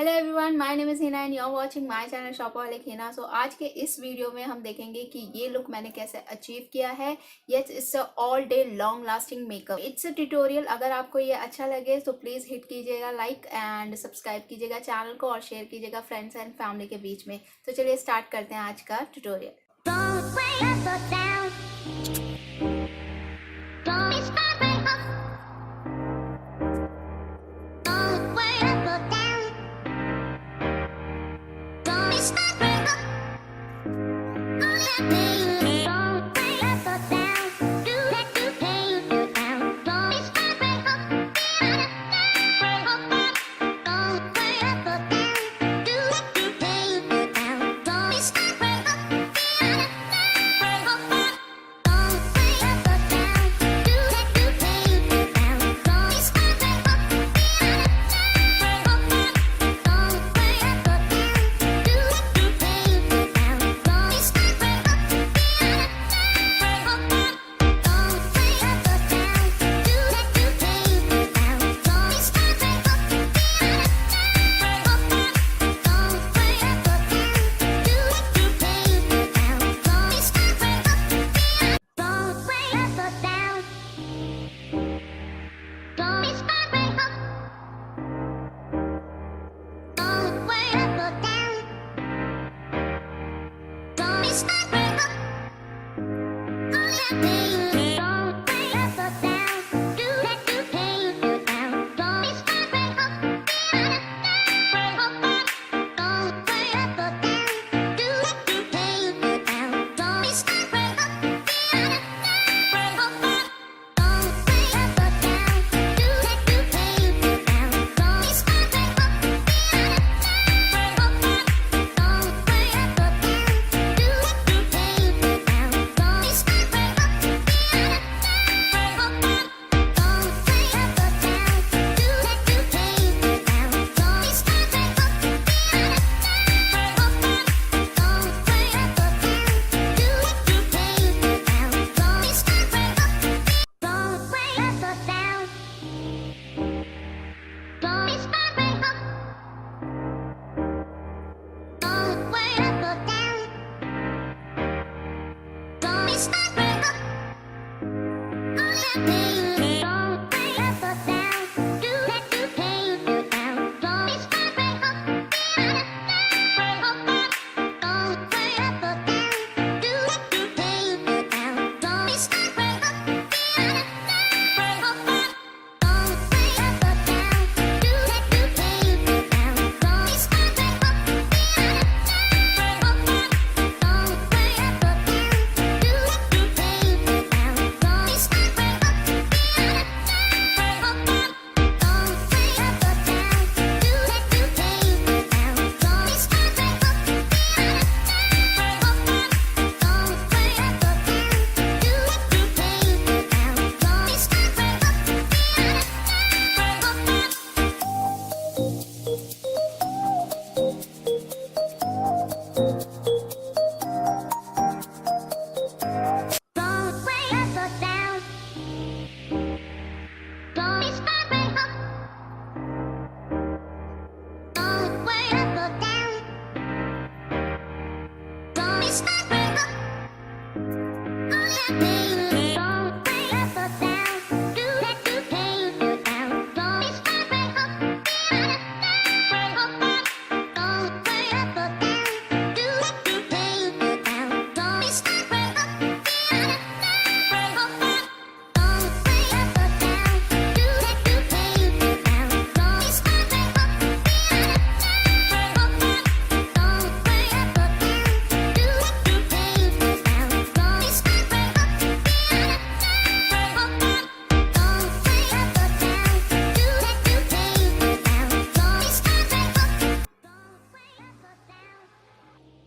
Hello everyone, my name is Hina and you are watching my channel shopaholic Hina. So आज के इस video में हम देखेंगे कि ये लुक मैंने कैसे अचीव किया है। Yes, it's a all day long lasting makeup. It's a tutorial. अगर आपको ये अच्छा लगे तो प्लीज हिट कीजिएगा लाइक एंड सब्सक्राइब कीजिएगा चैनल को और शेयर कीजिएगा फ्रेंड्स एंड फैमिली के बीच में। तो चलिए स्टार्ट करते हैं आज का ट्यूटोरियल।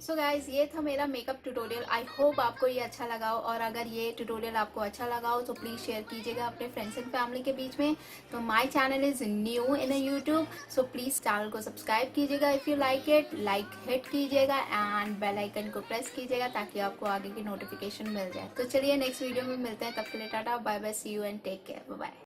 सो गाइज, ये था मेरा मेकअप ट्यूटोरियल। आई होप आपको ये अच्छा लगा हो, और अगर ये ट्यूटोरियल आपको अच्छा लगा हो तो प्लीज शेयर कीजिएगा अपने फ्रेंड्स एंड फैमिली के बीच में। तो my channel is new in YouTube, so please channel को सब्सक्राइब कीजिएगा if you like it, like hit कीजिएगा एंड बेल आइकन को प्रेस कीजिएगा ताकि आपको आगे की नोटिफिकेशन मिल जाए। तो चलिए नेक्स्ट वीडियो में मिलते हैं, तब के लिए tata bye bye, see you and take care, bye bye.